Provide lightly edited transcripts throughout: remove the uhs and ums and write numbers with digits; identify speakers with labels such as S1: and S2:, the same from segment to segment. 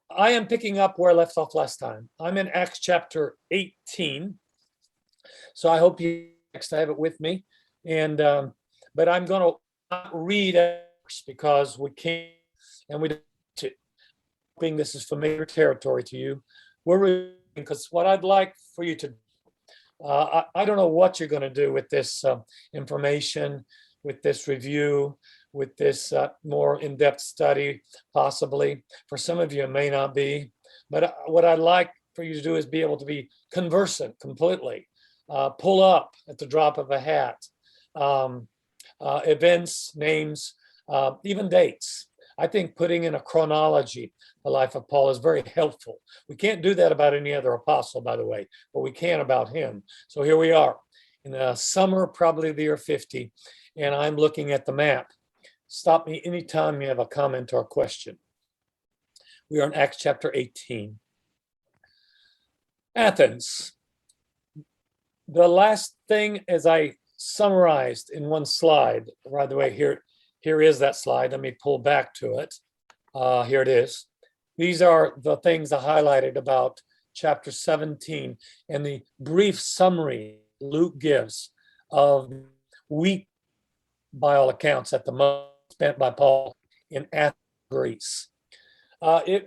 S1: I am picking up where I left off last time. I'm in Acts chapter 18. So I hope you next I have it with me. And but I'm going to not read because we can't, and we don't to, hoping this is familiar territory to you. We're reading because what I'd like for you to I don't know what you're going to do with this information, with this review, with this more in-depth study, possibly. For some of you, it may not be. But what I'd like for you to do is be able to be conversant completely, pull up at the drop of a hat, events, names, even dates. I think putting in a chronology, the life of Paul, is very helpful. We can't do that about any other apostle, by the way, but we can about him. So here we are in the summer, probably the year 50, and I'm looking at the map. Stop me anytime you have a comment or a question. We are in Acts chapter 18. Athens. The last thing, as I summarized in one slide, by the way, here is that slide. Let me pull back to it. Here it is. These are the things I highlighted about chapter 17 and the brief summary Luke gives of week, by all accounts, at the most spent by Paul in Athens, Greece. It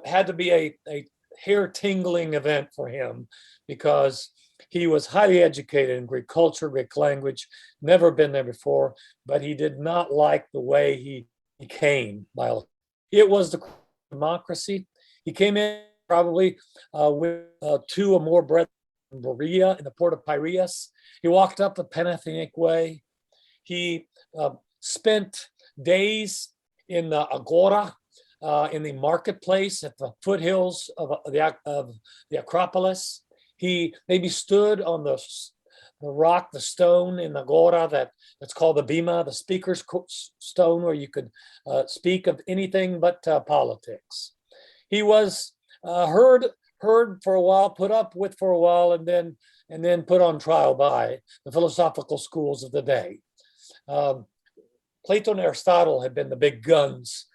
S1: had to be a hair-tingling event for him because he was highly educated in Greek culture, Greek language, never been there before, but he did not like the way he came. It was the democracy. He came in probably with two or more brethren in Berea, in the port of Piraeus. He walked up the Panathenaic Way. He spent days in the Agora, in the marketplace at the foothills of the Acropolis. He maybe stood on the rock, the stone in the Agora that's called the Bema, the speaker's stone, where you could speak of anything but politics. He was heard for a while, put up with for a while, and then put on trial by the philosophical schools of the day. Plato and Aristotle had been the big guns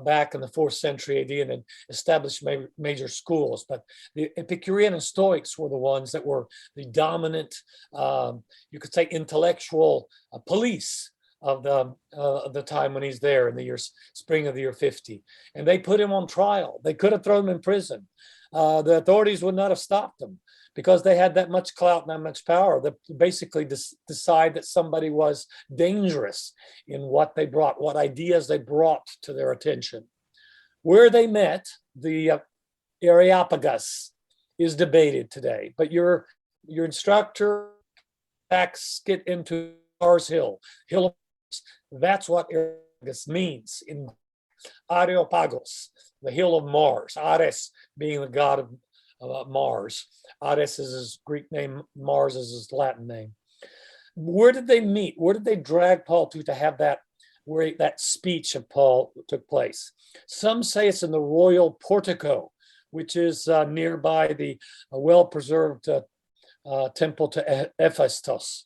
S1: back in the 4th century AD and had established major schools. But the Epicurean and Stoics were the ones that were the dominant, you could say, intellectual police of the time when he's there in the spring of the year 50. And they put him on trial. They could have thrown him in prison. The authorities would not have stopped him because they had that much clout and that much power that basically decide that somebody was dangerous in what they brought, what ideas they brought to their attention. Where they met, the Areopagus is debated today, but your instructor get into Mars Hill. That's what Areopagus means in Areopagos, the hill of Mars, Ares being the god of Mars. Ares is his Greek name, Mars is his Latin name. Where did they meet? Where did they drag Paul to have where that speech of Paul took place? Some say it's in the royal portico, which is nearby the well-preserved temple to Hephaestus.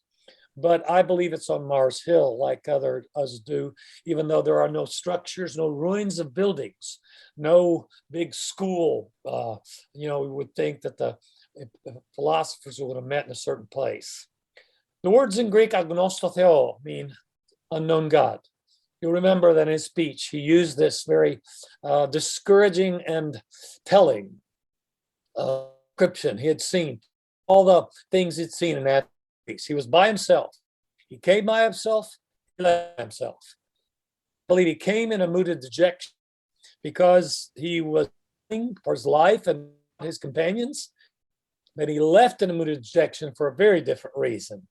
S1: But I believe it's on Mars Hill, like others do, even though there are no structures, no ruins of buildings, no big school. We would think that the philosophers would have met in a certain place. The words in Greek, agnostotheo, mean unknown God. You'll remember that in his speech, he used this very discouraging and telling description. He had seen all the things he'd seen in that. He was by himself. He came by himself. He left himself. I believe he came in a mood of dejection because he was for his life and his companions, but he left in a mood of dejection for a very different reason.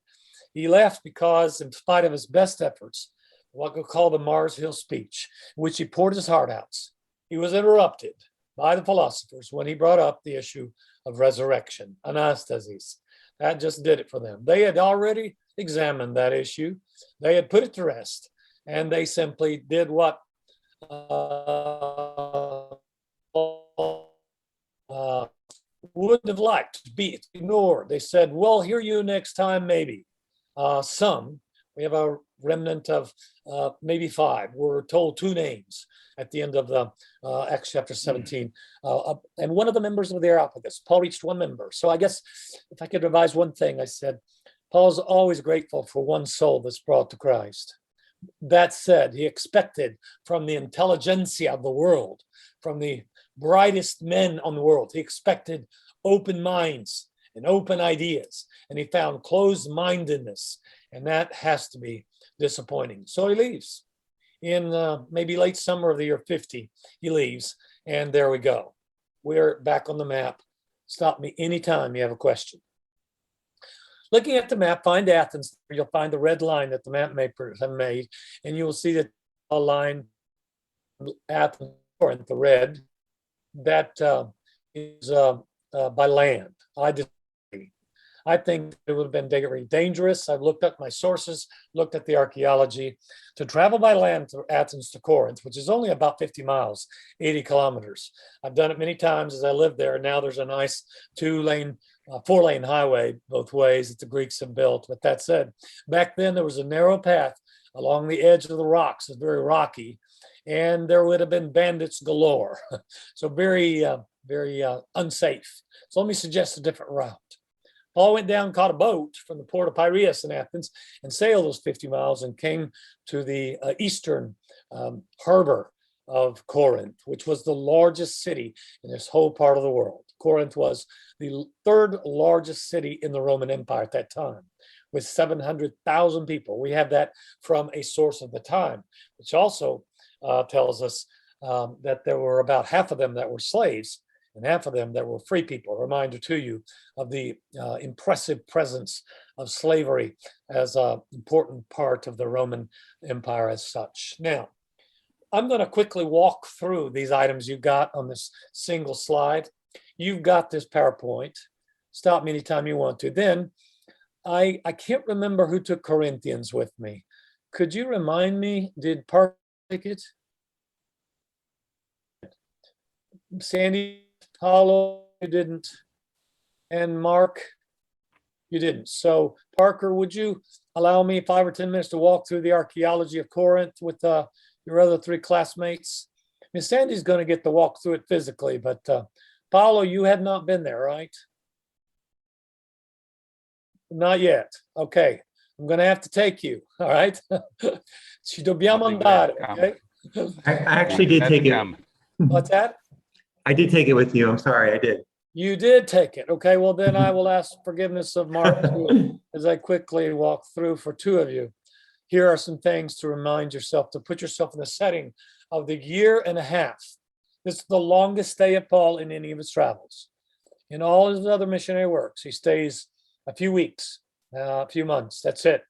S1: He left because, in spite of his best efforts, what we call the Mars Hill speech, in which he poured his heart out, he was interrupted by the philosophers when he brought up the issue of resurrection, anastasis. That just did it for them. They had already examined that issue. They had put it to rest, and they simply did what wouldn't have liked to be ignored. They said, "We'll hear you next time, maybe." Some We have a remnant of maybe 5. We're told 2 names at the end of the Acts chapter 17. And one of the members of the Areopagus, Paul reached 1 member. So I guess if I could revise one thing, I said, Paul's always grateful for 1 soul that's brought to Christ. That said, he expected from the intelligentsia of the world, from the brightest men on the world, he expected open minds and open ideas, and he found closed-mindedness, and that has to be disappointing. So he leaves. In maybe late summer of the year 50, he leaves, and there we go. We're back on the map. Stop me anytime you have a question. Looking at the map, find Athens. You'll find the red line that the map makers have made, and you will see that a line Athens, Corinth, the red, that is by land. I think it would have been very dangerous. I've looked up my sources, looked at the archaeology, to travel by land from Athens to Corinth, which is only about 50 miles, 80 kilometers. I've done it many times as I lived there. Now there's a nice 4-lane highway both ways that the Greeks have built. But that said, back then there was a narrow path along the edge of the rocks. It's very rocky, and there would have been bandits galore. So very unsafe. So let me suggest a different route. Paul went down, caught a boat from the port of Piraeus in Athens, and sailed those 50 miles and came to the eastern harbor of Corinth, which was the largest city in this whole part of the world. Corinth was the 3rd largest city in the Roman Empire at that time, with 700,000 people. We have that from a source of the time, which also tells us that there were about half of them that were slaves and half of them that were free people. A reminder to you of the impressive presence of slavery as an important part of the Roman Empire as such. Now, I'm going to quickly walk through these items you got on this single slide. You've got this PowerPoint. Stop me anytime you want to. Then, I can't remember who took Corinthians with me. Could you remind me, did Park take it? Sandy, Paulo, you didn't. And Mark, you didn't. So Parker, would you allow me 5 or 10 minutes to walk through the archaeology of Corinth with your other 3 classmates? Miss Sandy's going to get to walk through it physically, but Paulo, you have not been there, right? Not yet. Okay. I'm going to have to take you. All right. Ci dobbiamo andare. Okay.
S2: I actually did take it.
S1: What's that?
S2: I did take it with you. I'm sorry, I did.
S1: You did take it. Okay. Well, then I will ask forgiveness of Mark too, as I quickly walk through for 2 of you. Here are some things to remind yourself, to put yourself in the setting of the year and a half. This is the longest stay of Paul in any of his travels. In all his other missionary works, he stays a few weeks, a few months. That's it.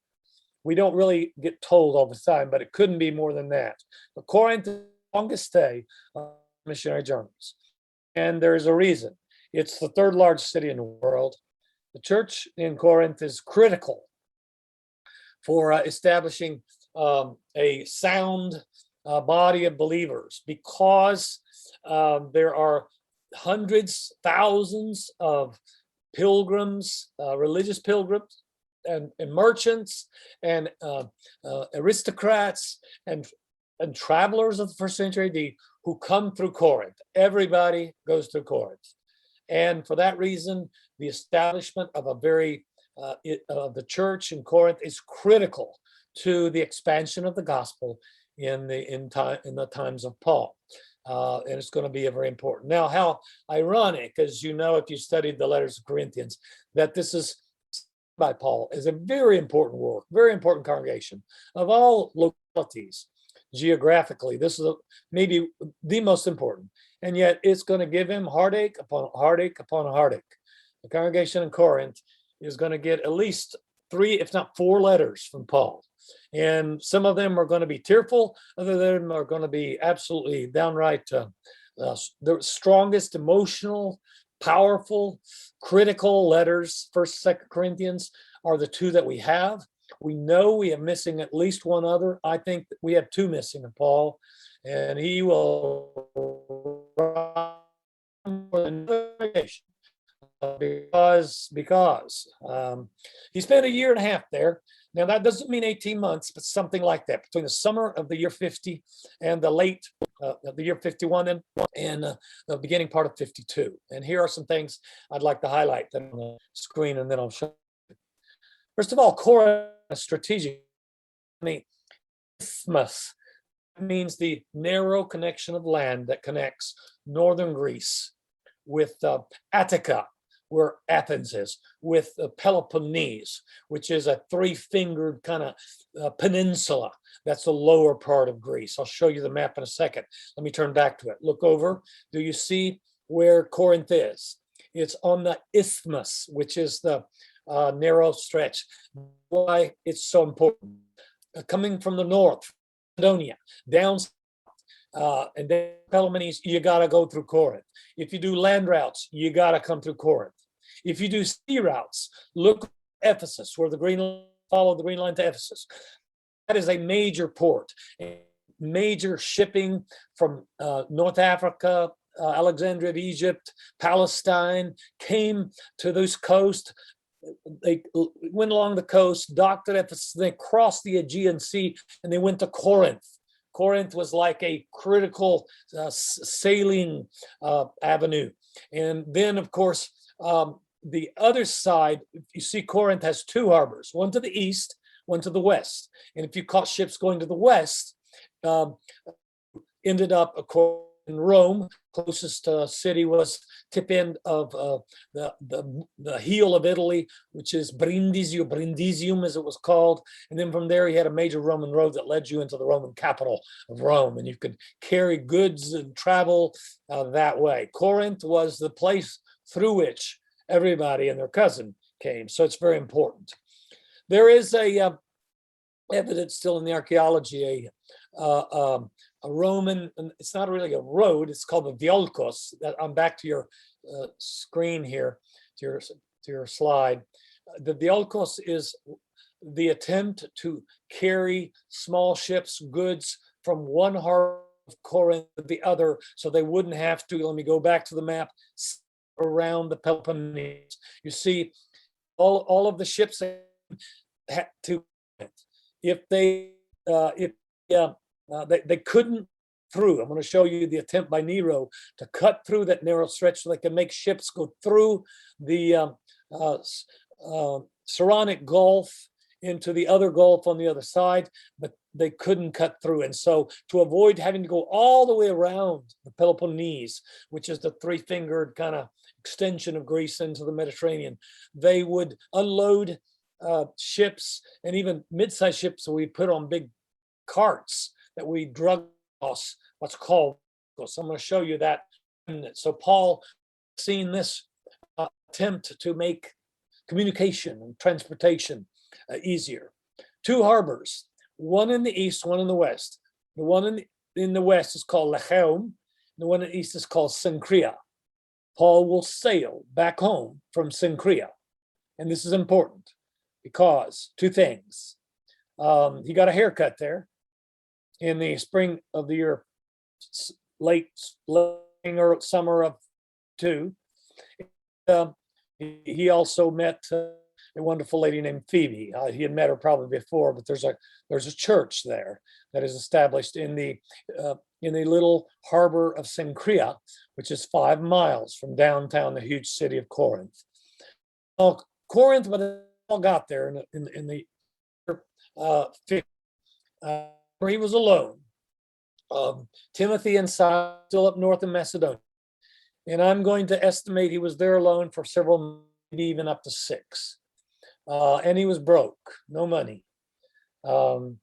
S1: We don't really get told all the time, but it couldn't be more than that. But Corinth is the longest stay of missionary journeys. And there is a reason. It's the 3rd largest city in the world. The church in Corinth is critical for establishing a sound body of believers, because there are hundreds, thousands of pilgrims, religious pilgrims, and merchants, and aristocrats, and travelers of the 1st century AD who come through Corinth. Everybody goes through Corinth. And for that reason, the establishment of the church in Corinth is critical to the expansion of the gospel in the times of Paul. And it's going to be very important. Now, how ironic, as you know, if you studied the letters of Corinthians, that this is by Paul is a very important work, very important congregation of all localities. Geographically, this is maybe the most important, and yet it's going to give him heartache upon heartache upon heartache. The congregation in Corinth is going to get at least 3, if not 4 letters from Paul, and some of them are going to be tearful, other of them are going to be absolutely downright the strongest emotional, powerful, critical letters. 1st, 2nd Corinthians are the 2 that we have. We know we are missing at least 1 other. I think we have 2 missing in Paul, and he will because he spent a year and a half there. Now, that doesn't mean 18 months, but something like that, between the summer of the year 50 and the late of the year 51 and the beginning part of 52. And here are some things I'd like to highlight on the screen, and then I'll show you. First of all, Corinth strategic isthmus means the narrow connection of land that connects northern Greece with Attica, where Athens is, with Peloponnese, which is a three-fingered kind of peninsula. That's the lower part of Greece. I'll show you the map in a second. Let me turn back to it. Look over. Do you see where Corinth is? It's on the isthmus, which is the narrow stretch. Why it's so important. Coming from the north, Macedonia, down and then Peloponnese, you got to go through Corinth. If you do land routes, you got to come through Corinth. If you do sea routes, look at Ephesus, where the Green Line, follow the Green Line to Ephesus. That is a major port, major shipping from North Africa, Alexandria of Egypt, Palestine, came to this coast. They went along the coast, docked at Ephesus, they crossed the Aegean Sea, and they went to Corinth. Corinth was like a critical sailing avenue. And then, of course, the other side, you see Corinth has two harbors, one to the east, one to the west. And if you caught ships going to the west, ended up, of course, in Rome. Closest city was tip end of the heel of Italy, which is Brindisium as it was called. And then from there, you had a major Roman road that led you into the Roman capital of Rome, and you could carry goods and travel that way. Corinth was the place through which everybody and their cousin came, so it's very important. There is a evidence still in the archaeology, a Roman, and it's not really a road, it's called the Violkos. I'm back to your screen here, to your slide. The Violkos is the attempt to carry small ships, goods from one harbor of Corinth to the other, so they wouldn't have to, let me go back to the map, around the Peloponnese. You see, all of the ships had to, if they couldn't through. I'm going to show you the attempt by Nero to cut through that narrow stretch so they can make ships go through the Saronic Gulf into the other Gulf on the other side, but they couldn't cut through. And so to avoid having to go all the way around the Peloponnese, which is the three-fingered kind of extension of Greece into the Mediterranean, they would unload ships, and even mid-sized ships that we put on big carts that we drug across what's called. So I'm going to show you that. So Paul seen this attempt to make communication and transportation easier. Two harbors, one in the east, one in the west. The one in the west is called Lecheum. The one in the east is called Cenchrea. Paul will sail back home from Cenchrea. And this is important because two things. He got a haircut there in the spring of the year, late spring or summer of 2. He also met a wonderful lady named Phoebe. He had met her probably before, but there's a church there that is established in the little harbor of Cenchrea, which is 5 miles from downtown, the huge city of Corinth. Well, Corinth, when they all got there in the where he was alone. Timothy and Silas still up north in Macedonia. And I'm going to estimate he was there alone for several, maybe even up to 6. And he was broke, no money. The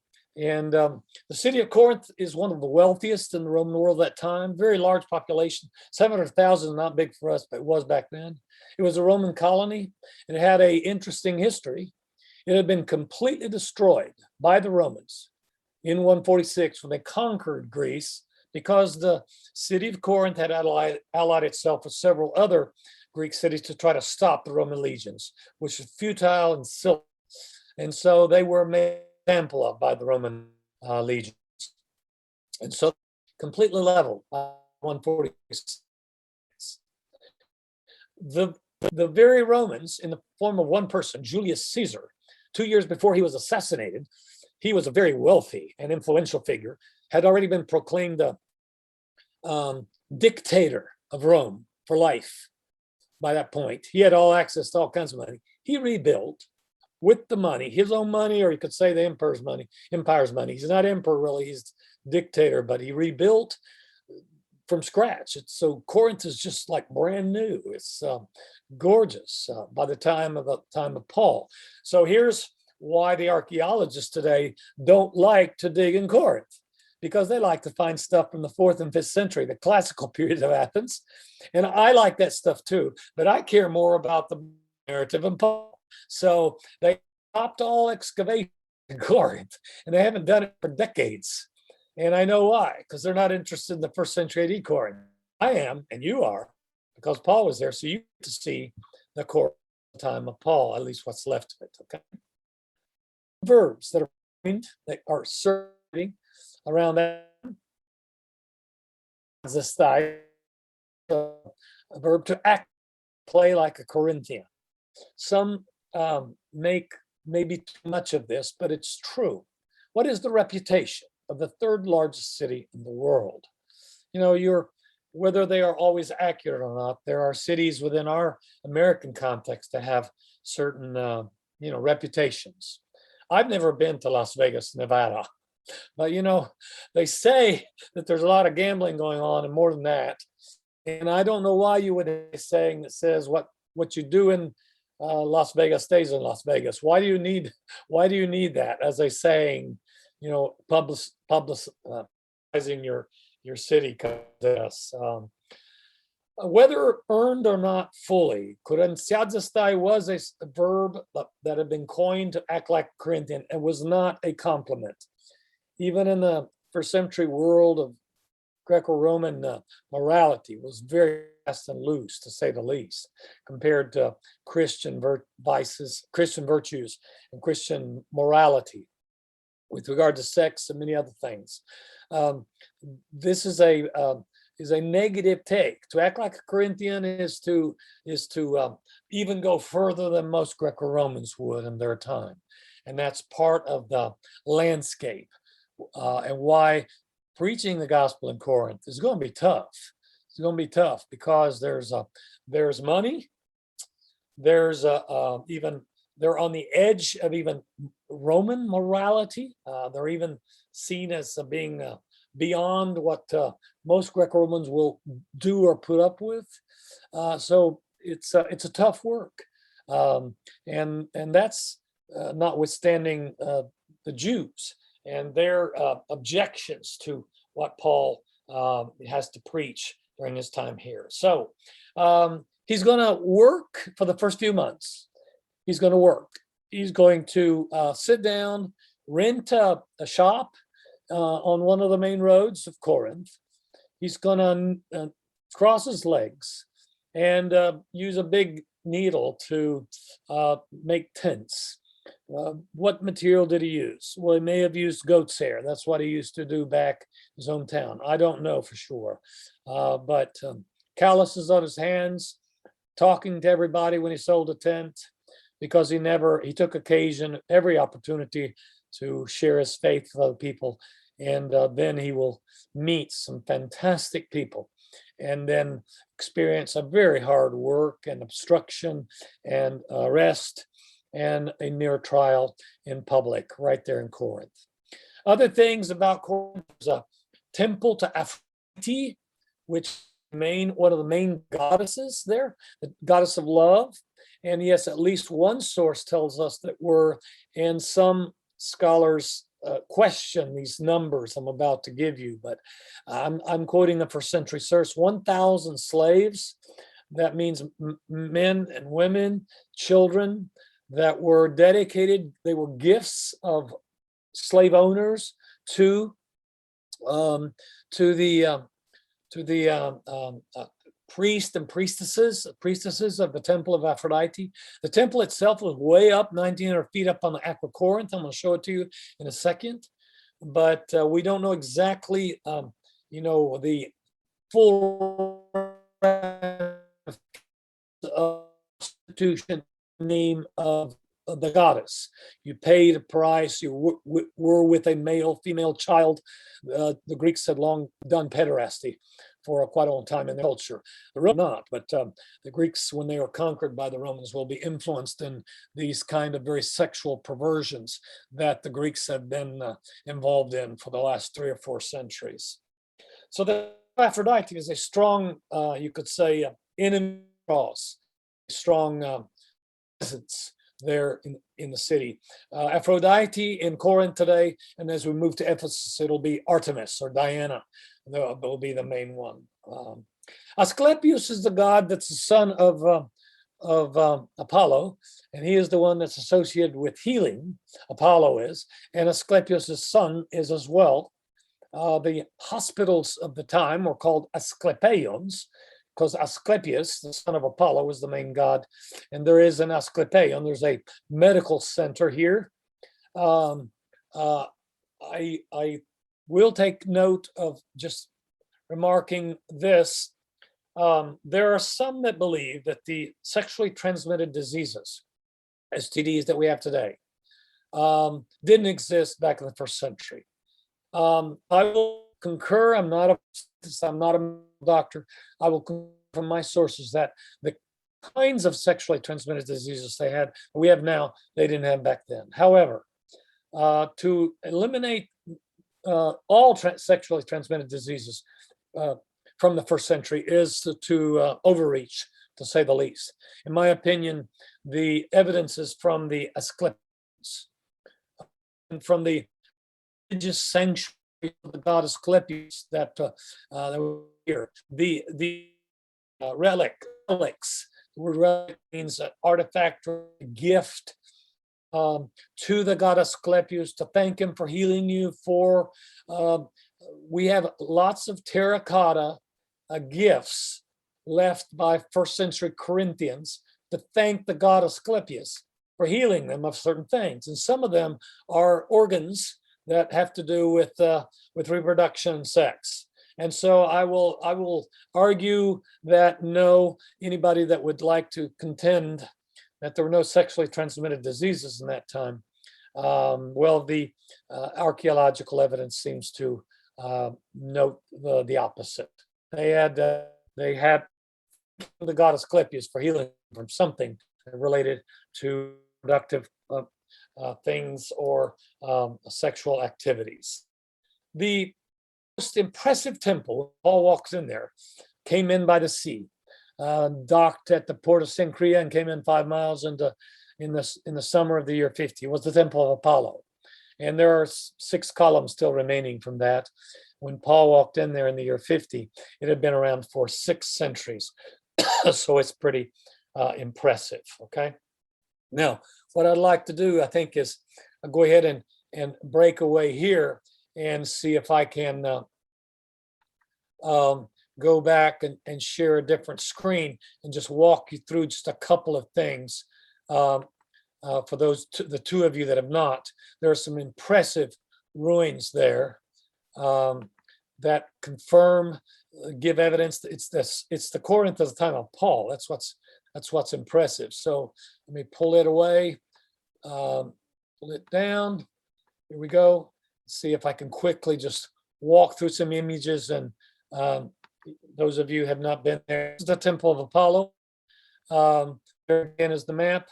S1: city of Corinth is one of the wealthiest in the Roman world at that time. Very large population, 700,000, not big for us, but it was back then. It was a Roman colony, and it had an interesting history. It had been completely destroyed by the Romans in 146 when they conquered Greece, because the city of Corinth had allied itself with several other Greek cities to try to stop the Roman legions, which was futile and silly. And so they were made an example of by the Roman legions. And so completely leveled by 146. The very Romans, in the form of one person, Julius Caesar, 2 years before he was assassinated, he was a very wealthy and influential figure, had already been proclaimed the dictator of Rome for life. By that point, he had all access to all kinds of money. He rebuilt with the money, his own money, or you could say the empire's money. He's not emperor really, he's dictator, but he rebuilt from scratch. So Corinth is just like brand new. It's gorgeous by the time of Paul. So here's why the archaeologists today don't like to dig in Corinth, because they like to find stuff from the 4th and 5th century, the classical period of Athens. And I like that stuff too, but I care more about the narrative and Paul. So they stopped all excavation in Corinth, and they haven't done it for decades. And I know why, because they're not interested in the 1st century AD Corinth. I am, and you are, because Paul was there. So you get to see the Corinth time of Paul, at least what's left of it. Okay. Verbs that are circulating around that. A verb to act, play like a Corinthian. Some make maybe too much of this, but it's true. What is the reputation of the 3rd largest city in the world? Whether they are always accurate or not, there are cities within our American context that have certain, reputations. I've never been to Las Vegas, Nevada, but they say that there's a lot of gambling going on, and more than that. And I don't know why you would have a saying that says what you do in Las Vegas stays in Las Vegas. Why do you need that as a saying? Publicizing your city. Whether earned or not fully, Korintiadzestai was a verb that had been coined to act like Corinthian and was not a compliment. Even in the 1st century world of Greco-Roman morality was very fast and loose, to say the least, compared to Christian virtues, and Christian morality with regard to sex and many other things. This is a negative take. To act like a Corinthian is to even go further than most Greco-Romans would in their time, and that's part of the landscape and why preaching the gospel in Corinth is going to be tough. It's going to be tough because there's money. They're on the edge of even Roman morality. They're even seen as being beyond what most Greco-Romans will do or put up with. So it's a tough work, and that's notwithstanding the Jews and their objections to what Paul has to preach during his time here. So he's going to work for the first few months. He's going to work. He's going to sit down, rent a shop on one of the main roads of Corinth. He's going to cross his legs and use a big needle to make tents. What material did he use? Well, he may have used goat's hair. That's what he used to do back in his hometown. I don't know for sure. But calluses on his hands, talking to everybody when he sold a tent, because he took every opportunity to share his faith with other people. And then he will meet some fantastic people and then experience a very hard work and obstruction and arrest and a near trial in public right there in Corinth. Other things about Corinth, there's a temple to Aphrodite, which is one of the main goddesses there, the goddess of love. And yes, at least one source tells us that and some scholars question these numbers I'm about to give you, but I'm quoting the 1st century source, 1,000 slaves. That means men and women, children that were dedicated. They were gifts of slave owners to the priests and priestesses of the temple of Aphrodite. The temple itself was way up, 1,900 feet up on the Aqua Corinth. I'm going to show it to you in a second, but we don't know exactly, the full institution name of the goddess. You paid a price. You were with a male, female child. The Greeks had long done pederasty for quite a long time in their culture. The Romans not, but the Greeks, when they were conquered by the Romans, will be influenced in these kind of very sexual perversions that the Greeks have been involved in for the last 3 or 4 centuries. So the Aphrodite is a strong, you could say, enemy cause, strong presence there in the city. Aphrodite in Corinth today, and as we move to Ephesus, it'll be Artemis or Diana. That will be the main one. Asclepius is the god that's the son of Apollo, and he is the one that's associated with healing. Apollo is, and Asclepius' son is as well. The hospitals of the time were called Asclepeions, because Asclepius, the son of Apollo, was the main god, and there is an Asclepeion. There's a medical center here. I will take note of just remarking this. There are some that believe that the sexually transmitted diseases, STDs that we have today, didn't exist back in the 1st century. I will concur. I'm not a doctor. I will concur from my sources that the kinds of sexually transmitted diseases we have now, they didn't have back then. However, to eliminate all sexually transmitted diseases from the 1st century is to overreach, to say the least. In my opinion, the evidence is from the Asclepius and from the religious sanctuary of the god Asclepius that were here. The relics. The word relic means an artifact or a gift to the god Asclepius to thank him for healing you. We have lots of terracotta gifts left by 1st century Corinthians to thank the god Asclepius for healing them of certain things, and some of them are organs that have to do with reproduction and sex. And so I will argue that no, anybody that would like to contend that there were no sexually transmitted diseases in that time, well, the archaeological evidence seems to note the opposite. They had the god Asclepius for healing from something related to productive things or sexual activities. The most impressive temple, Paul walks in there, came in by the sea, docked at the port of Cenchrea and came in 5 miles in the summer of the year 50. It was the temple of Apollo. And there are 6 columns still remaining from that. When Paul walked in there in the year 50, it had been around for 6 centuries. So it's pretty impressive, okay? Now, what I'd like to do, I think, is go ahead and break away here and see if I can go back and share a different screen and just walk you through just a couple of things. For the 2 of you that have not, there are some impressive ruins there that confirm, give evidence that it's the Corinth of the time of Paul. That's what's impressive. So let me pull it away, pull it down. Here we go. See if I can quickly just walk through some images. And those of you who have not been there, this is the Temple of Apollo. There again is the map.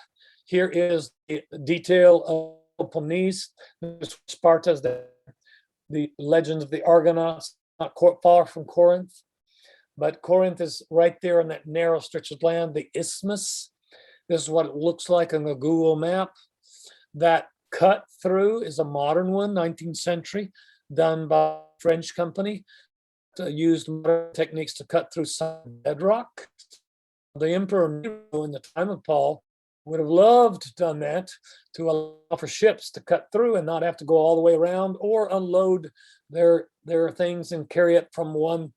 S1: Here is the detail of Peloponnese, Sparta's, the legends of the Argonauts, not far from Corinth. But Corinth is right there in that narrow stretch of land, the isthmus. This is what it looks like on the Google map. That cut through is a modern one, 19th century, done by a French company. Used modern techniques to cut through some bedrock. The Emperor Nero in the time of Paul would have loved to have done that to allow for ships to cut through and not have to go all the way around or unload their things and carry it from one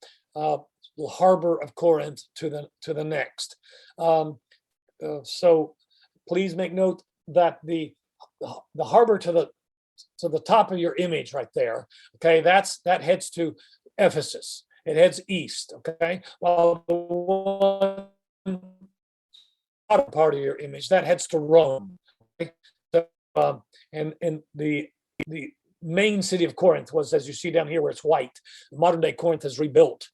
S1: harbor of Corinth to the next. So please make note that the harbor to the top of your image right there, okay, that heads to Ephesus. It heads east, okay, while the one part of your image that heads to Rome. So, and the main city of Corinth was, as you see down here, where it's white. Modern day Corinth is rebuilt,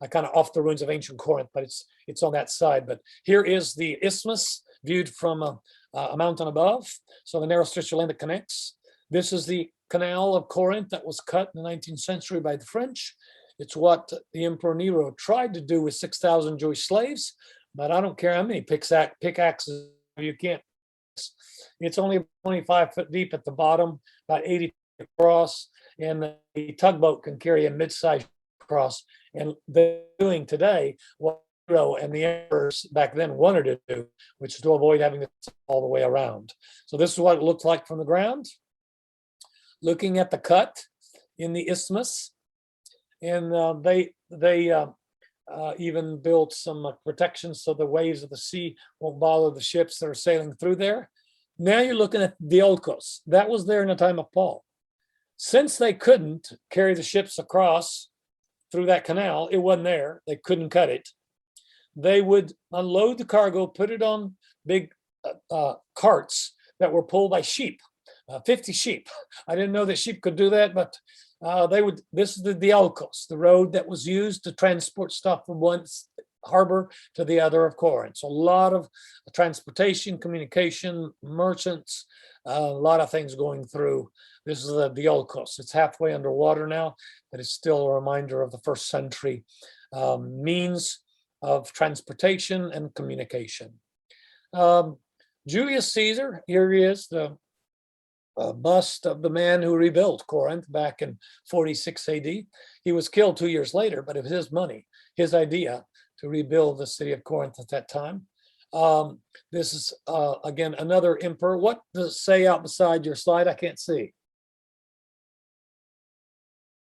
S1: kind of off the ruins of ancient Corinth, but it's on that side. But here is the isthmus viewed from a mountain above. So the narrow stretch of land that connects. This is the Canal of Corinth that was cut in the 19th century by the French. It's what the Emperor Nero tried to do with 6,000 Jewish slaves, but I don't care how many pickaxes you can't. It's only 25 foot deep at the bottom, about 80 feet across, and the tugboat can carry a mid-sized across. And they're doing today what Nero and the emperors back then wanted to do, which is to avoid having to all the way around. So this is what it looked like from the ground. Looking at the cut in the isthmus, and they even built some protection so the waves of the sea won't bother the ships that are sailing through there. Now you're looking at the Diolkos. That was there in the time of Paul. Since they couldn't carry the ships across through that canal, it wasn't there. They couldn't cut it. They would unload the cargo, put it on big carts that were pulled by sheep. 50 sheep. I didn't know that sheep could do that, but they would. This is the Diolkos, the road that was used to transport stuff from one harbor to the other of Corinth. So a lot of transportation, communication, merchants, a lot of things going through. This is the Diolkos. It's halfway underwater now, but it's still a reminder of the first century means of transportation and communication. Julius Caesar, here he is, the bust of the man who rebuilt Corinth back in 46 AD. He was killed 2 years later, but it was his money, his idea to rebuild the city of Corinth at that time. This is, again, another emperor. What does it say out beside your slide? I can't see.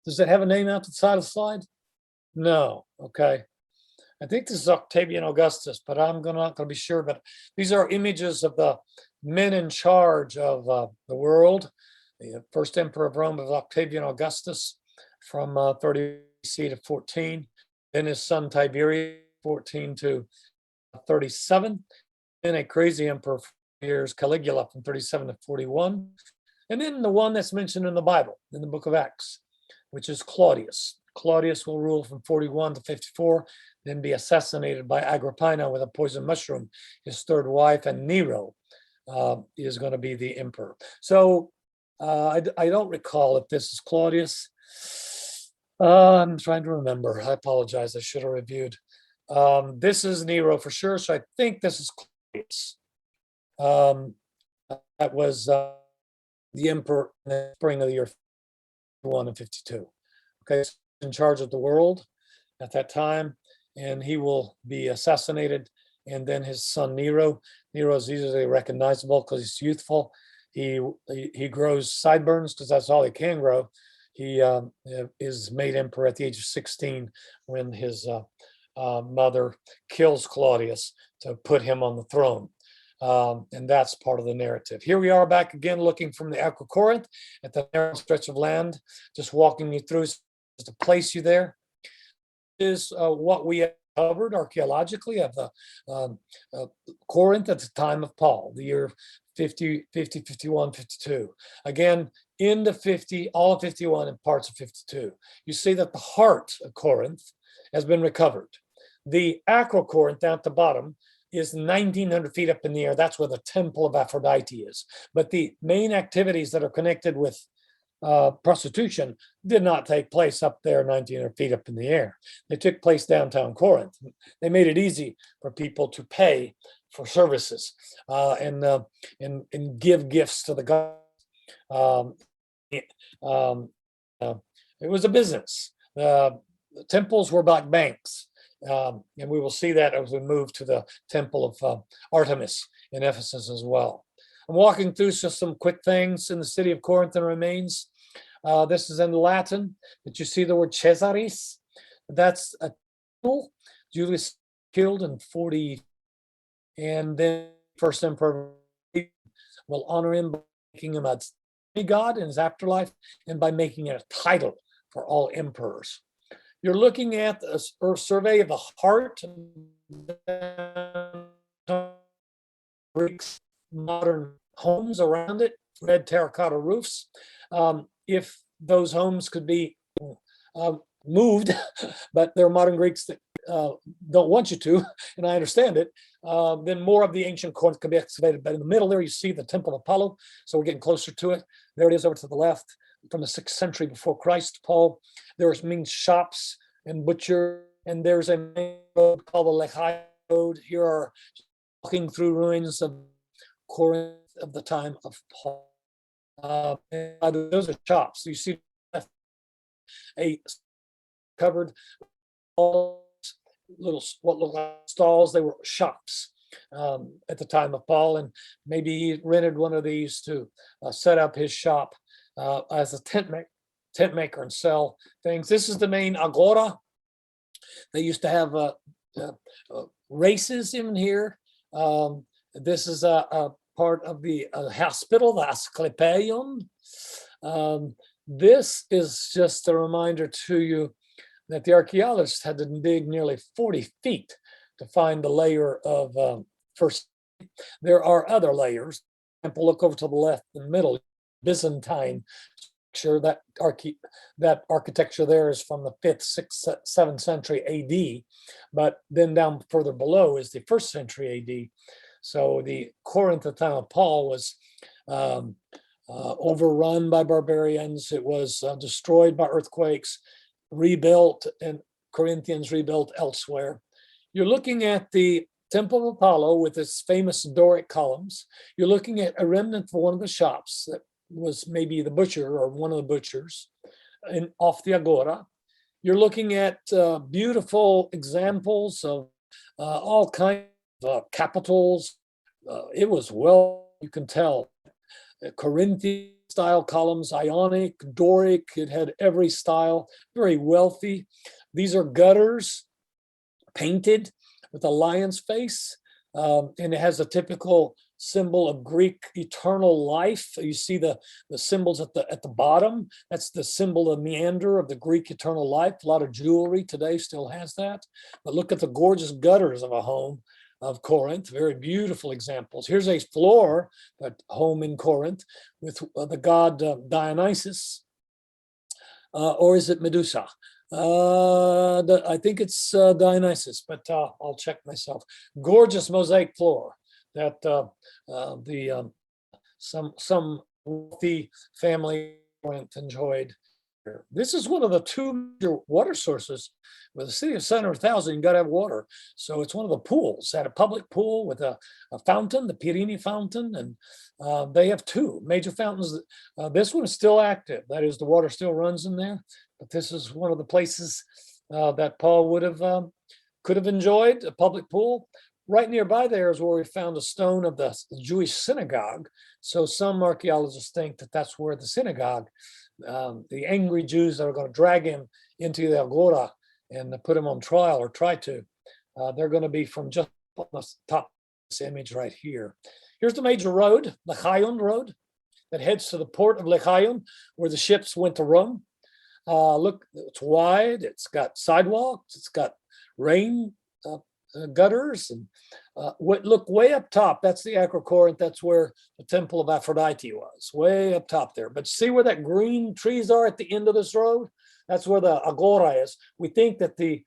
S1: Does it have a name out the side of the slide? No. Okay. I think this is Octavian Augustus, but I'm not going to be sure. But these are images of the men in charge of the world. The first emperor of Rome was Octavian Augustus from 30 BC to 14. Then his son Tiberius, 14 to 37. Then a crazy emperor for years, Caligula, from 37 to 41. And then the one that's mentioned in the Bible, in the book of Acts, which is Claudius. Claudius will rule from 41 to 54, then be assassinated by Agrippina with a poison mushroom, his third wife, and Nero is going to be the emperor. So I don't recall if this is Claudius. I'm trying to remember. I apologize. I should have reviewed. This is Nero for sure. So I think this is Claudius. That was the emperor in the spring of the year 51 and 52. Okay, so in charge of the world at that time, and he will be assassinated. And then his son Nero is easily recognizable because he's youthful. He grows sideburns because that's all he can grow. He is made emperor at the age of 16 when his mother kills Claudius to put him on the throne. And that's part of the narrative. Here we are back again, looking from the Aqua Corinth at the narrow stretch of land, just walking you through just to place you there. Is what we have covered archaeologically of the Corinth at the time of Paul, the year 50, 51, 52. Again, into 50, all of 51 and parts of 52. You see that the heart of Corinth has been recovered. The Aqua Corinth down at the bottom is 1,900 feet up in the air. That's where the Temple of Aphrodite is. But the main activities that are connected with prostitution did not take place up there 1,900 feet up in the air. They took place downtown Corinth. They made it easy for people to pay for services and give gifts to the gods. It was a business. The temples were like banks. And we will see that as we move to the temple of Artemis in Ephesus as well. I'm walking through just some quick things in the city of Corinth and remains. This is in Latin, but you see the word Caesaris. That's a temple. Julius killed in 40, and then first emperor will honor him by making him a god in his afterlife and by making it a title for all emperors. You're looking at a survey of the heart of Greeks, modern homes around it, red terracotta roofs. If those homes could be moved, but there are modern Greeks that don't want you to, and I understand it, then more of the ancient Corinth could be excavated. But in the middle there, you see the Temple of Apollo. So we're getting closer to it. There it is over to the left from the 6th century before Christ, Paul. There's means shops and butcher, and there's a main road called the Lechi Road. Here are walking through ruins of Corinth of the time of Paul. Those are shops. So you see a covered all little what look like stalls. They were shops at the time of Paul, and maybe he rented one of these to set up his shop as a tent maker and sell things. This is the main agora. They used to have races in here. This is a part of the hospital, the Asclepion. This is just a reminder to you that the archaeologists had to dig nearly 40 feet to find the layer of first. There are other layers. For example, look over to the left, the middle, Byzantine structure. That architecture there is from the 5th, 6th, 7th century AD, but then down further below is the 1st century AD. So the Corinth at the time of Paul was overrun by barbarians. It was destroyed by earthquakes, rebuilt, and Corinthians rebuilt elsewhere. You're looking at the Temple of Apollo with its famous Doric columns. You're looking at a remnant for one of the shops that was maybe the butcher or one of the butchers off the Agora. You're looking at beautiful examples of all kinds of capitals. It was you can tell, Corinthian style columns, Ionic, Doric. It had every style, very wealthy. These are gutters painted with a lion's face, and it has a typical symbol of Greek eternal life. You see the symbols at the bottom. That's the symbol of meander of the Greek eternal life. A lot of jewelry today still has that. But look at the gorgeous gutters of a home of Corinth. Very beautiful examples. Here's a floor, but home in Corinth, with the god Dionysus, or is it Medusa? I think it's Dionysus, but I'll check myself. Gorgeous mosaic floor that some wealthy family enjoyed. This is one of the two major water sources. With the city of 700,000, you got to have water. So it's one of the pools. It had a public pool with a fountain, the Pirini fountain, and they have two major fountains. This one is still active. That is, the water still runs in there. But this is one of the places that Paul could have enjoyed, a public pool. Right nearby there is where we found a stone of the Jewish synagogue. So some archaeologists think that that's where the synagogue, the angry Jews that are going to drag him into the Agora and put him on trial, or try to, they're going to be from just on the top of this image right here. Here's the major road, the Lechaon Road, that heads to the port of Lechaon, where the ships went to Rome. Look, it's wide, it's got sidewalks, it's got rain gutters, and look way up top. That's the Acrocorinth. That's where the Temple of Aphrodite was, way up top there. But see where that green trees are at the end of this road? That's where the Agora is. We think that the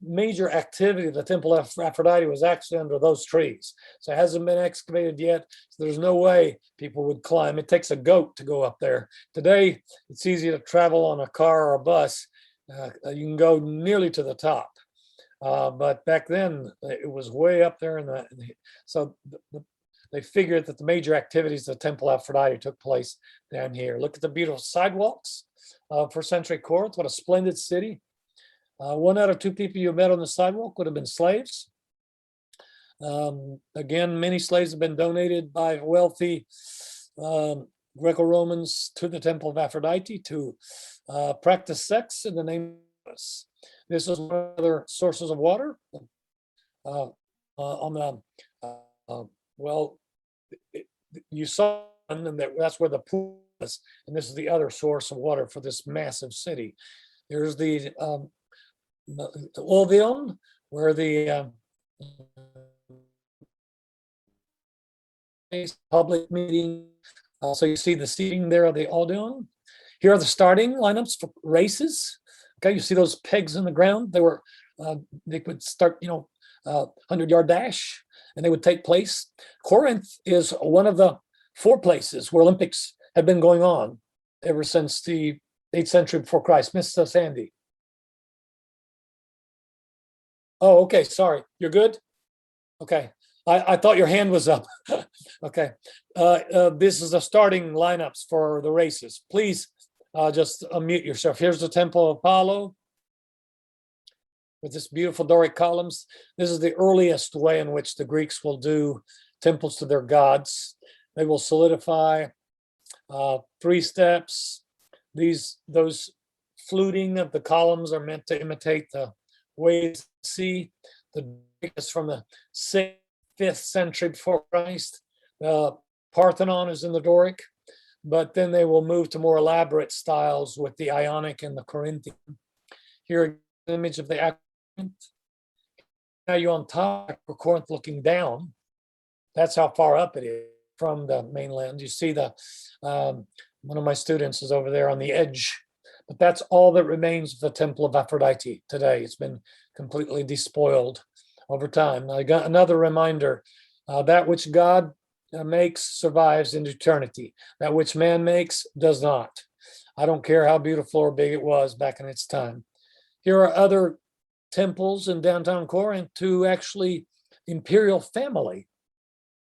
S1: major activity of the Temple of Aphrodite was actually under those trees. So it hasn't been excavated yet. So there's no way people would climb. It takes a goat to go up there. Today, it's easy to travel on a car or a bus. You can go nearly to the top. But back then, it was way up there. They figured that the major activities of the Temple of Aphrodite took place down here. Look at the beautiful sidewalks of first century Corinth. What a splendid city. 1 out of 2 people you met on the sidewalk would have been slaves. Again, many slaves have been donated by wealthy Greco-Romans to the Temple of Aphrodite to practice sex in the name of us. This is one of the other sources of water. You saw, and that's where the pool is, and this is the other source of water for this massive city. There's the Ovion, where the public meeting. So you see the seating there of the Odeon. Here are the starting lineups for races. Okay, you see those pegs in the ground. They would start, 100-yard dash, and they would take place. Corinth is one of the 4 places where Olympics have been going on ever since the 8th century before Christ. Mr. Sandy. Oh, okay. Sorry. You're good? Okay. I thought your hand was up. Okay. This is the starting lineups for the races. Please just unmute yourself. Here's the Temple of Apollo with this beautiful Doric columns. This is the earliest way in which the Greeks will do temples to their gods. They will solidify 3 steps. Those fluting of the columns are meant to imitate the ways to see. The is from the 5th century before Christ. Parthenon is in the Doric, but then they will move to more elaborate styles with the Ionic and the Corinthian. Here, an image of the Aquarium. Now you're on top of Corinth looking down. That's how far up it is from the mainland. You see one of my students is over there on the edge, but that's all that remains of the Temple of Aphrodite today. It's been completely despoiled over time. I got another reminder, that which God makes survives into eternity. That which man makes does not. I don't care how beautiful or big it was back in its time. Here are other temples in downtown Corinth to actually imperial family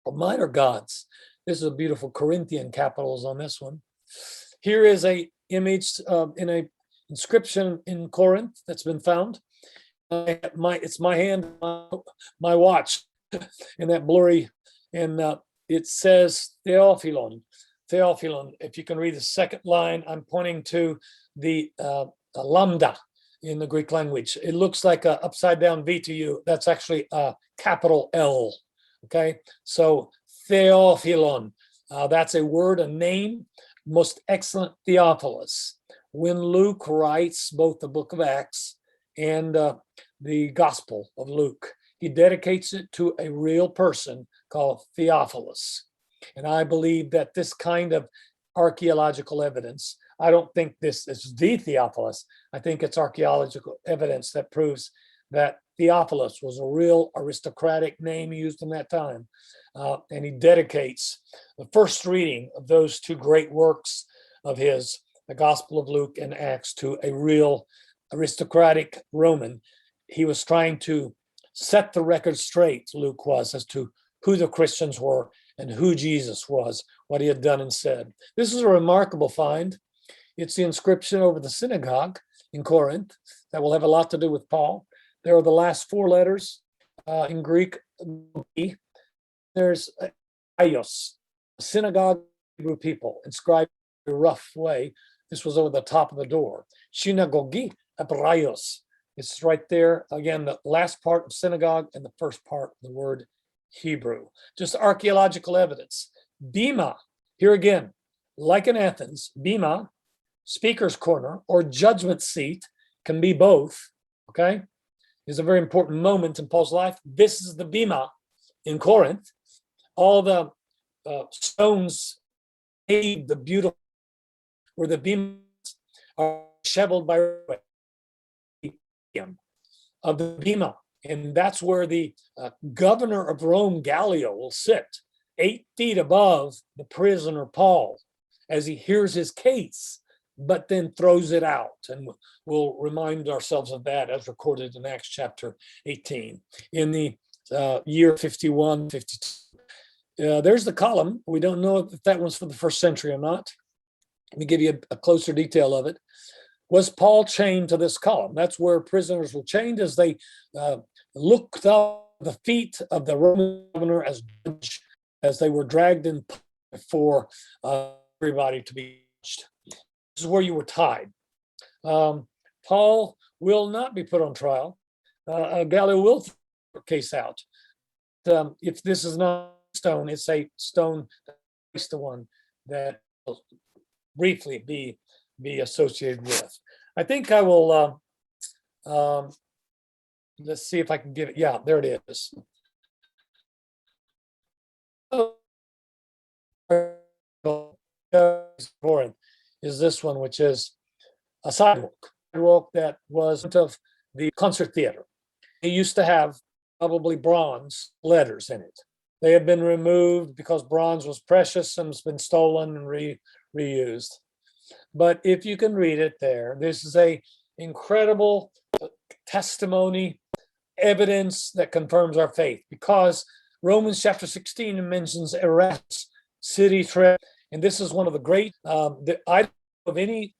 S1: or minor gods. This is a beautiful Corinthian capitals on this one. Here is a image in a inscription in Corinth that's been found. It's my hand, my watch, in that blurry, and it says Theophilon. Theophilon. If you can read the second line, I'm pointing to the lambda in the Greek language. It looks like an upside down V to you. That's actually a capital L. Okay, so Theophilon. That's a word, a name. Most excellent Theophilus. When Luke writes both the book of Acts and the Gospel of Luke, he dedicates it to a real person called Theophilus. And I believe that this kind of archaeological evidence, I don't think this is the Theophilus. I think it's archaeological evidence that proves that Theophilus was a real aristocratic name used in that time. And he dedicates the first reading of those 2 great works of his, the Gospel of Luke and Acts, to a real aristocratic Roman. He was trying to set the record straight, Luke was, as to who the Christians were and who Jesus was, what he had done and said. This is a remarkable find. It's the inscription over the synagogue in Corinth that will have a lot to do with Paul. There are the last 4 letters in Greek. There's Aios, synagogue Hebrew people, inscribed in a rough way. This was over the top of the door. Synagogi Abraios. It's right there. Again, the last part of synagogue and the first part of the word Hebrew. Just archaeological evidence. Bema, here again, like in Athens, Bema, speaker's corner or judgment seat, can be both, okay? Is a very important moment in Paul's life. This is the Bema in Corinth. All the stones made the beautiful, where the beams are shoveled by of the Bema. And that's where the governor of Rome, Gallio, will sit 8 feet above the prisoner Paul as he hears his case, but then throws it out. And we'll remind ourselves of that as recorded in Acts chapter 18. In the year 51, 52. There's the column. We don't know if that one's for the 1st century or not. Let me give you a closer detail of it. Was Paul chained to this column? That's where prisoners were chained as they looked up the feet of the Roman governor as judge, as they were dragged in for everybody to be judged. This is where you were tied. Paul will not be put on trial. Gallio will throw the case out. If this is not a stone, it's a stone, it's the one that will briefly be associated with. I think I will, let's see if I can get it. Yeah, there it is. Corinth is this one, which is a sidewalk that was of the concert theater. It used to have probably bronze letters in it. They have been removed because bronze was precious and has been stolen and reused. But if you can read it there, this is a incredible testimony, evidence that confirms our faith, because Romans chapter 16 mentions Erastus, city treasure, and this is one of the great, I of any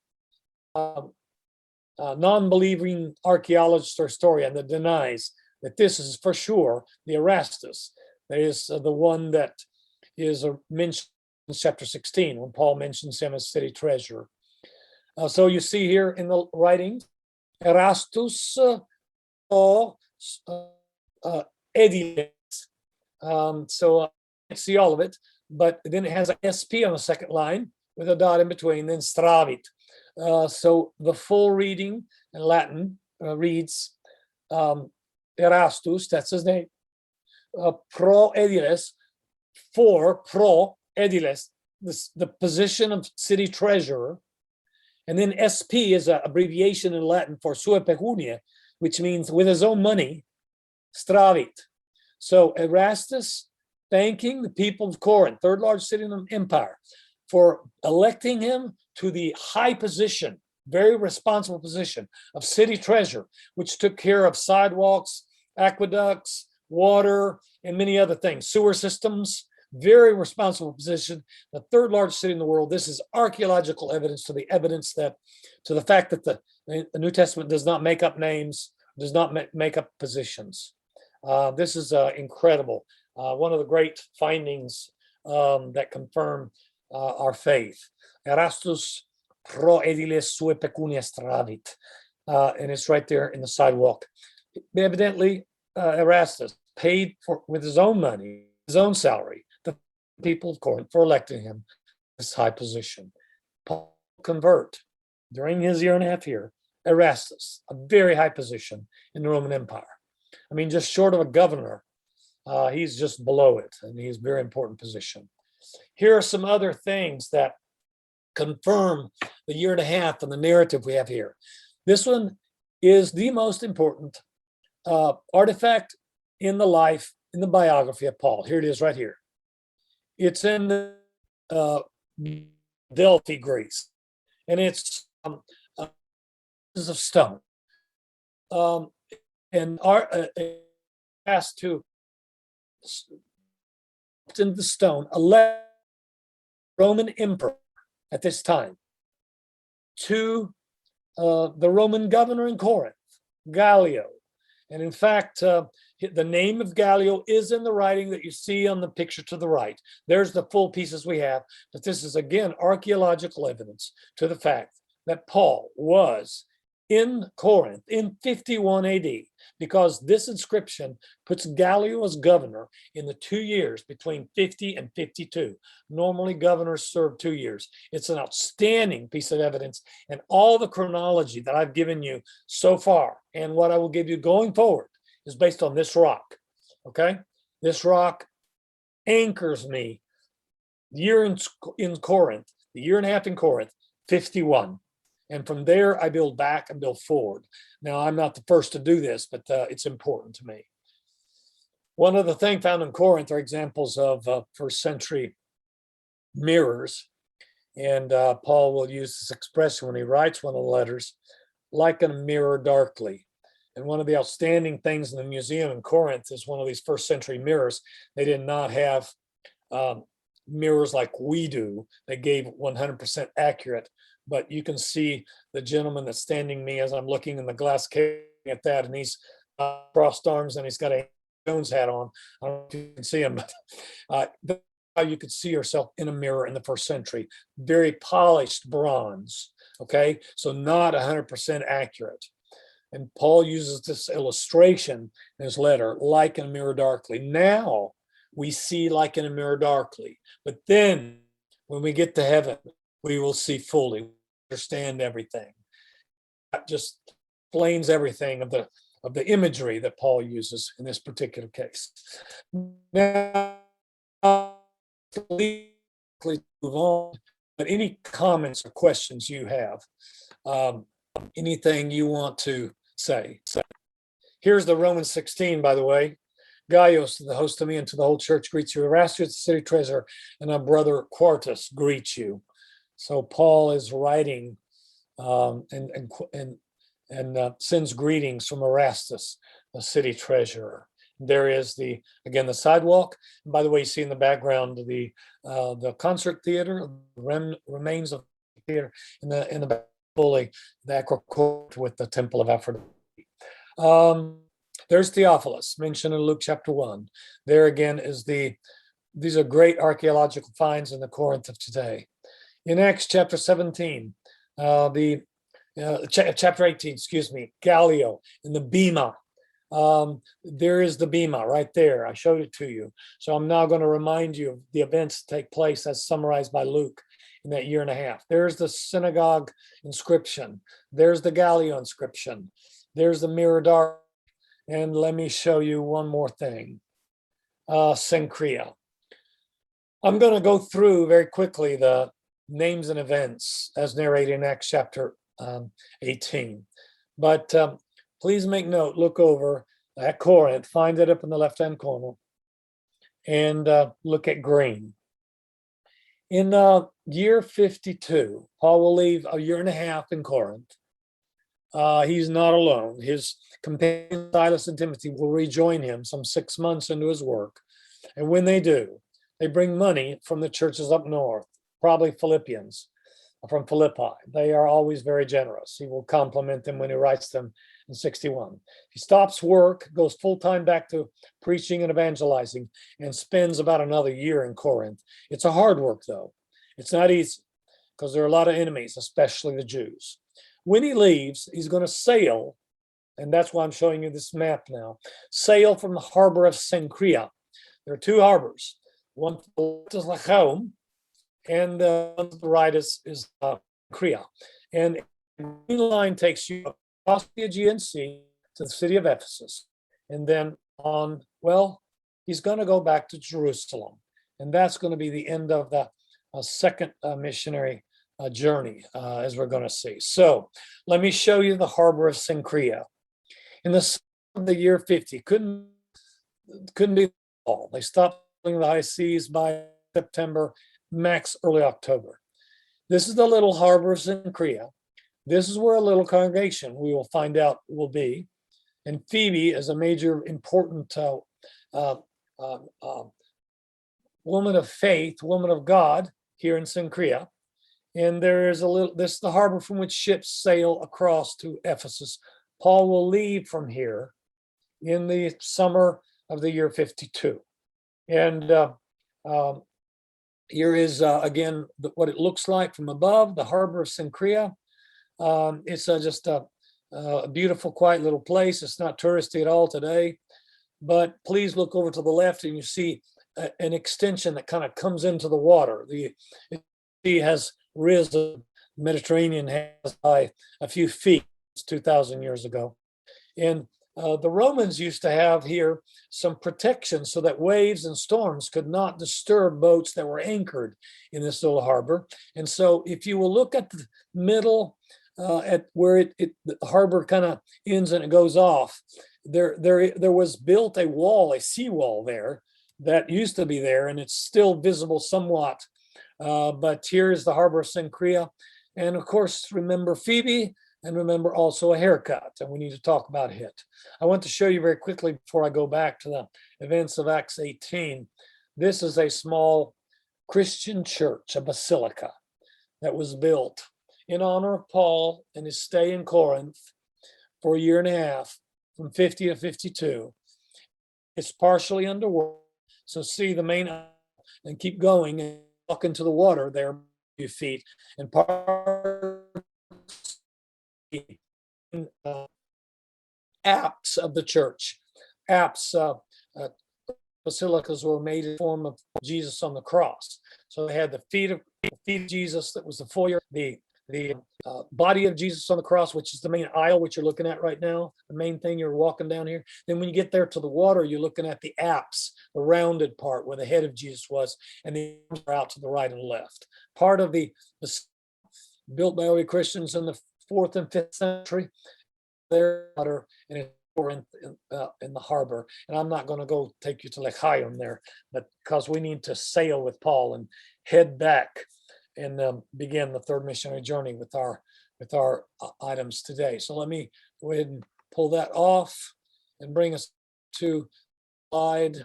S1: non-believing archaeologist or historian that denies that this is for sure the Erastus. That is the one that is mentioned in chapter 16 when Paul mentions him as city treasurer. So you see here in the writings, Erastus or ediles. So I can't see all of it, but then it has an SP on the second line with a dot in between, then stravit. So the full reading in Latin reads Erastus, that's his name, pro ediles, for pro ediles, the position of city treasurer. And then SP is an abbreviation in Latin for sua pecunia, which means with his own money, stravit. So Erastus thanking the people of Corinth, third largest city in the empire, for electing him to the high position, very responsible position of city treasurer, which took care of sidewalks, aqueducts, water, and many other things, sewer systems. Very responsible position, the third largest city in the world. This is archaeological evidence to the fact that the New Testament does not make up names, does not make up positions. This is incredible. One of the great findings that confirm our faith. Erastus pro ediles sue pecunia stravit, and it's right there in the sidewalk. Evidently, Erastus paid for with his own money, his own salary, the people of Corinth for electing him this high position. Paul convert during his year and a half here, Erastus, a very high position in the Roman Empire. I mean, just short of a governor, he's just below it, and he's a very important position. Here are some other things that confirm the year and a half and the narrative we have here. This one is the most important artifact in the life, in the biography of Paul. Here it is right here. It's in the Delphi, Greece, and it's of stone. And asked to in the stone, a Roman emperor at this time to the Roman governor in Corinth, Gallio. And in fact, the name of Gallio is in the writing that you see on the picture to the right. There's the full pieces we have, but this is again archaeological evidence to the fact that Paul was in Corinth in 51 AD, because this inscription puts Gallio as governor in the 2 years between 50 and 52. Normally, governors serve 2 years. It's an outstanding piece of evidence, and all the chronology that I've given you so far and what I will give you going forward is based on this rock, okay? This rock anchors me. The year in Corinth, the year and a half in Corinth, 51. And from there, I build back and build forward. Now, I'm not the first to do this, but it's important to me. One other thing found in Corinth are examples of first century mirrors. And Paul will use this expression when he writes one of the letters, like a mirror darkly. And one of the outstanding things in the museum in Corinth is one of these first century mirrors. They did not have mirrors like we do. They gave 100% accurate. But you can see the gentleman that's standing me as I'm looking in the glass case at that, and he's crossed arms and he's got a Jones hat on. I don't know if you can see him, but how you could see yourself in a mirror in the first century. Very polished bronze, okay? So not 100% accurate. And Paul uses this illustration in his letter, like in a mirror darkly. Now we see like in a mirror darkly, but then when we get to heaven, we will see fully, understand everything. That just explains everything of the imagery that Paul uses in this particular case. Now, move on, but any comments or questions you have, anything you want to say. Here's the Romans 16, by the way. Gaius, the host of me and to the whole church greets you. Erastus, the city treasurer, and our brother Quartus greet you. So Paul is writing and sends greetings from Erastus, the city treasurer. There is the sidewalk. And by the way, you see in the background the concert theater, remains of the theater in the back, fully the acrocourt with the temple of Aphrodite. There's Theophilus, mentioned in Luke chapter 1. There again is these are great archaeological finds in the Corinth of today. In Acts chapter 17, chapter 18, Gallio in the Bema. There is the Bema right there. I showed it to you. So I'm now going to remind you of the events that take place as summarized by Luke in that year and a half. There's the synagogue inscription. There's the Gallio inscription. There's the Mirador. And let me show you one more thing. Cenchrea. I'm going to go through very quickly the names and events as narrated in Acts chapter 18. But please make note, look over at Corinth, find it up in the left-hand corner, and look at green. In year 52, Paul will leave a year and a half in Corinth. He's not alone. His companions, Silas and Timothy, will rejoin him some 6 months into his work. And when they do, they bring money from the churches up north, probably Philippians from Philippi. They are always very generous. He will compliment them when he writes them in 61. He stops work, goes full-time back to preaching and evangelizing, and spends about another year in Corinth. It's a hard work, though. It's not easy because there are a lot of enemies, especially the Jews. When he leaves, he's going to sail, and that's why I'm showing you this map now, sail from the harbor of Cenchrea. There are two harbors. One is Lachaum, and on the right is Cenchrea. And the green line takes you across the Aegean Sea to the city of Ephesus. And then on, well, he's going to go back to Jerusalem. And that's going to be the end of the second missionary journey, as we're going to see. So let me show you the harbor of Cenchrea. In the summer of the year 50, couldn't be all. They stopped the high seas by September, max early October. This is the little harbor of Cenchrea. This is where a little congregation, we will find out, will be. And Phoebe is a major important woman of faith, woman of God here in Cenchrea. And there is this is the harbor from which ships sail across to Ephesus. Paul will leave from here in the summer of the year 52. And here is, again, what it looks like from above, the harbor of Cenchrea. It's just a beautiful, quiet little place. It's not touristy at all today. But please look over to the left and you see an extension that kind of comes into the water. The sea has risen, the Mediterranean has by a few feet 2,000 years ago. And the Romans used to have here some protection so that waves and storms could not disturb boats that were anchored in this little harbor. And so if you will look at the middle, at where the harbor kind of ends and it goes off, there was built a wall, a seawall there that used to be there, and it's still visible somewhat. But here's the harbor of Cenchrea. And of course, remember Phoebe, and remember also a haircut, and we need to talk about it. I want to show you very quickly before I go back to the events of Acts 18. This is a small Christian church, a basilica, that was built in honor of Paul and his stay in Corinth for a year and a half, from 50 to 52. It's partially underwater, so see the main, and keep going and walk into the water there a few feet, and part apse of the church. Apse basilicas were made in the form of Jesus on the cross. So they had the feet of Jesus, that was the foyer, the the body of Jesus on the cross, which is the main aisle, which you're looking at right now, the main thing you're walking down here. Then when you get there to the water, you're looking at the apse, the rounded part where the head of Jesus was, and the arms are out to the right and left. Part of the built by early Christians in the 4th and 5th century. There, and it's in the harbor. And I'm not going to go take you to Lake Hyam there, but because we need to sail with Paul and head back and begin the third missionary journey with our items today. So let me go ahead and pull that off and bring us to slide.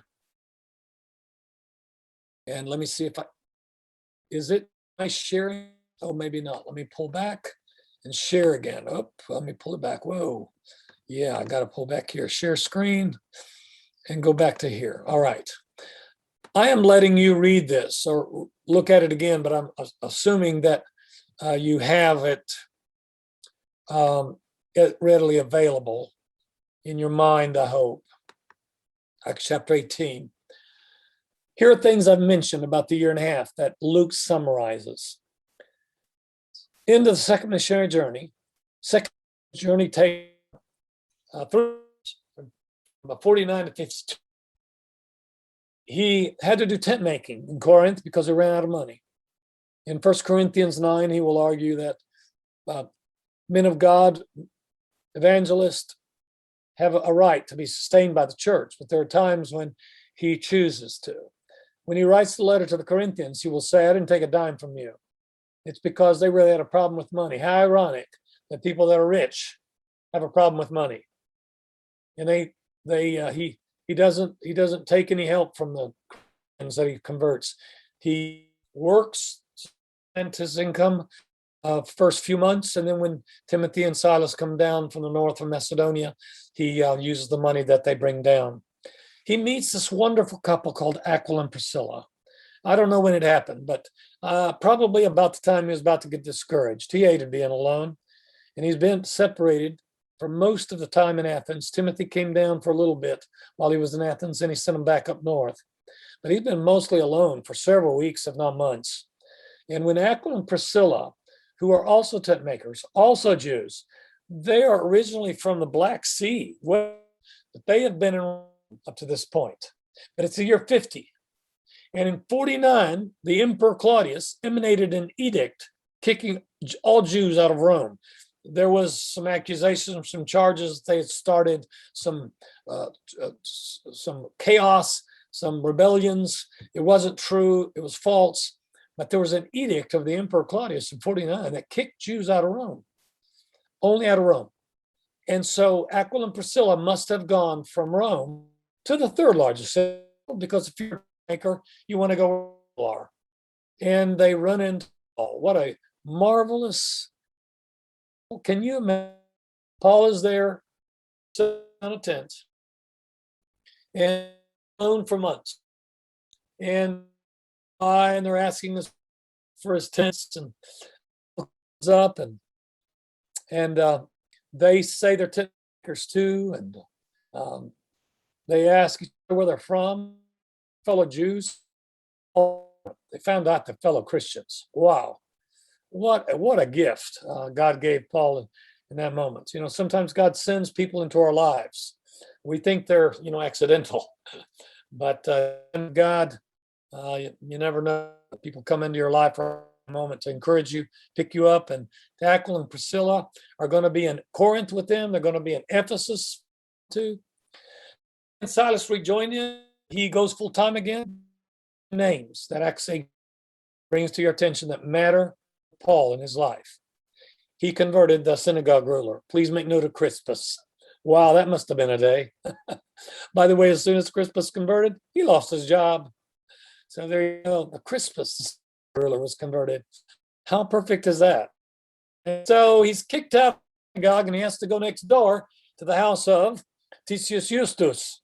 S1: And let me see if is it my sharing? Oh, maybe not. Let me pull back and share again. Oh, let me pull it back. Whoa. Yeah, I got to pull back here. Share screen and go back to here. All right. I am letting you read this or look at it again, but I'm assuming that you have it readily available in your mind, I hope. Acts chapter 18. Here are things I've mentioned about the year and a half that Luke summarizes. Into the second missionary journey. Second journey takes through about 49 to 52. He had to do tent making in Corinth because he ran out of money. In 1 Corinthians 9, he will argue that men of God, evangelists, have a right to be sustained by the church, but there are times when he chooses to. When he writes the letter to the Corinthians, he will say, I didn't take a dime from you. It's because they really had a problem with money. How ironic that people that are rich have a problem with money. And he doesn't take any help from the Christians that he converts. He works and his income first few months, and then when Timothy and Silas come down from the north of Macedonia, he uses the money that they bring down. He meets this wonderful couple called Aquila and Priscilla. I don't know when it happened, but probably about the time he was about to get discouraged. He hated being alone, and he's been separated for most of the time in Athens. Timothy came down for a little bit while he was in Athens, and he sent him back up north. But he's been mostly alone for several weeks, if not months. And when Aquila and Priscilla, who are also tent makers, also Jews, they are originally from the Black Sea, but they have been in up to this point. But it's the year 50. And in 49, the Emperor Claudius emanated an edict kicking all Jews out of Rome. There was some accusations, some charges. They had started some chaos, some rebellions. It wasn't true. It was false. But there was an edict of the Emperor Claudius in 49 that kicked Jews out of Rome, only out of Rome. And so Aquila and Priscilla must have gone from Rome to the third largest city, because if you're a maker, you want to go where people are. And they run into, oh, what a marvelous, can you imagine? Paul is there, sitting on a tent, and alone for months. And they're asking us for his tents, and up, and they say they're tent makers too, and they ask each other where they're from, fellow Jews. They found out they're fellow Christians. Wow, what a gift God gave Paul in that moment. You know, sometimes God sends people into our lives. We think they're, accidental, but God, you never know. People come into your life for a moment to encourage you, pick you up. And Aquila and Priscilla are going to be in Corinth with them. They're going to be in Ephesus too. And Silas rejoined him. He goes full time again. Names that actually brings to your attention that matter Paul in his life. He converted the synagogue ruler. Please make note of Crispus. Wow, that must have been a day. By the way, as soon as Crispus converted, he lost his job. So there you go. The Crispus ruler was converted. How perfect is that? And so he's kicked out of the synagogue, and he has to go next door to the house of Titius Justus.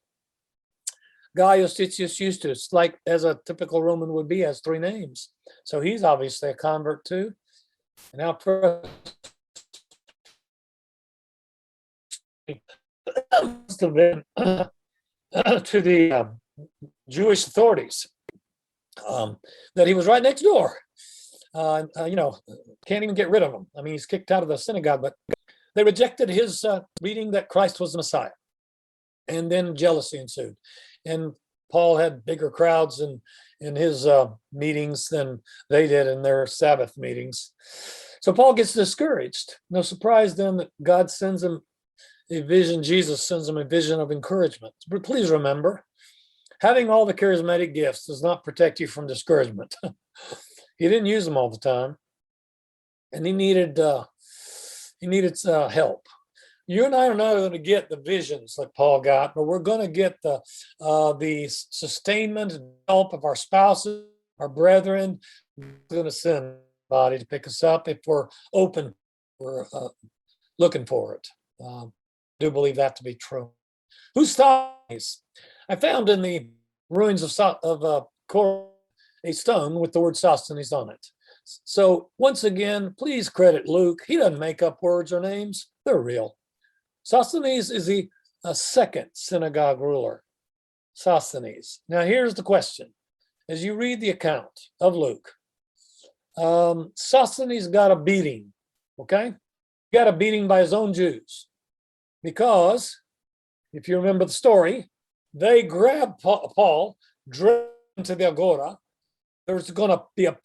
S1: Gaius Titius Justus, like as a typical Roman would be, has three names. So he's obviously a convert too. And now must have been to the Jewish authorities that he was right next door. can't even get rid of him. I mean, he's kicked out of the synagogue, but they rejected his reading that Christ was the Messiah. And then jealousy ensued. And Paul had bigger crowds in his meetings than they did in their Sabbath meetings. So Paul gets discouraged. No surprise then that God sends him a vision. Jesus sends him a vision of encouragement. But please remember, having all the charismatic gifts does not protect you from discouragement. He didn't use them all the time, and he needed help. You and I are not going to get the visions that Paul got, but we're going to get the sustainment and help of our spouses, our brethren. We're going to send somebody to pick us up if we're open, we're looking for it. I do believe that to be true. Who's Sosthenes? I found in the ruins of Corinth a stone with the word Sosthenes on it. So once again, please credit Luke. He doesn't make up words or names. They're real. Sosthenes is the second synagogue ruler. Sosthenes. Now here's the question. As you read the account of Luke, Sosthenes got a beating, okay? He got a beating by his own Jews. Because, if you remember the story, they grabbed Paul, dragged him to the Agora. There's going to be a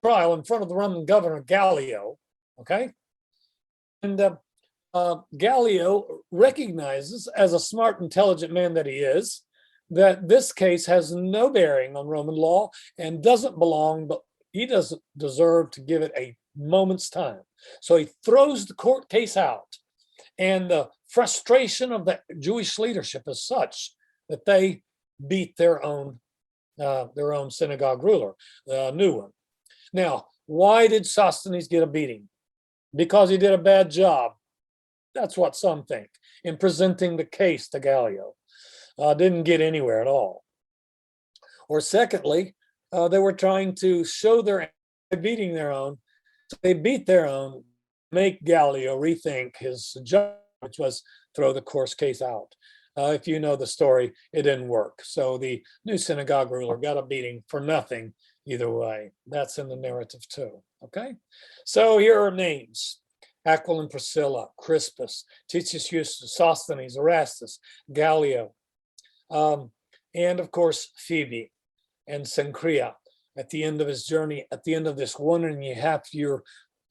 S1: trial in front of the Roman governor, Gallio, okay? And Gallio recognizes, as a smart, intelligent man that he is, that this case has no bearing on Roman law and doesn't belong, but he doesn't deserve to give it a moment's time. So he throws the court case out. And the frustration of the Jewish leadership is such that they beat their own synagogue ruler, the new one. Now, why did Sosthenes get a beating? Because he did a bad job. That's what some think in presenting the case to Gallio. Didn't get anywhere at all. Or secondly, they were trying to show their beating their own. So they beat their own, make Gallio rethink his job, which was throw the course case out. If you know the story, it didn't work. So the new synagogue ruler got a beating for nothing either way. That's in the narrative too, okay? So here are names. Aquila and Priscilla, Crispus, Titius Justus, Sosthenes, Erastus, Gallio, and of course, Phoebe and Cenchrea. At the end of his journey, at the end of this 1.5 year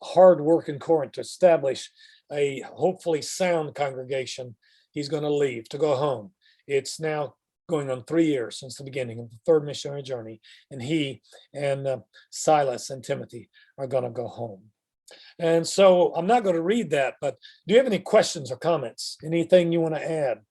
S1: hard work in Corinth to establish a hopefully sound congregation, he's going to leave to go home. It's now going on 3 years since the beginning of the third missionary journey, and he and Silas and Timothy are going to go home. And so I'm not going to read that, but do you have any questions or comments? Anything you want to add?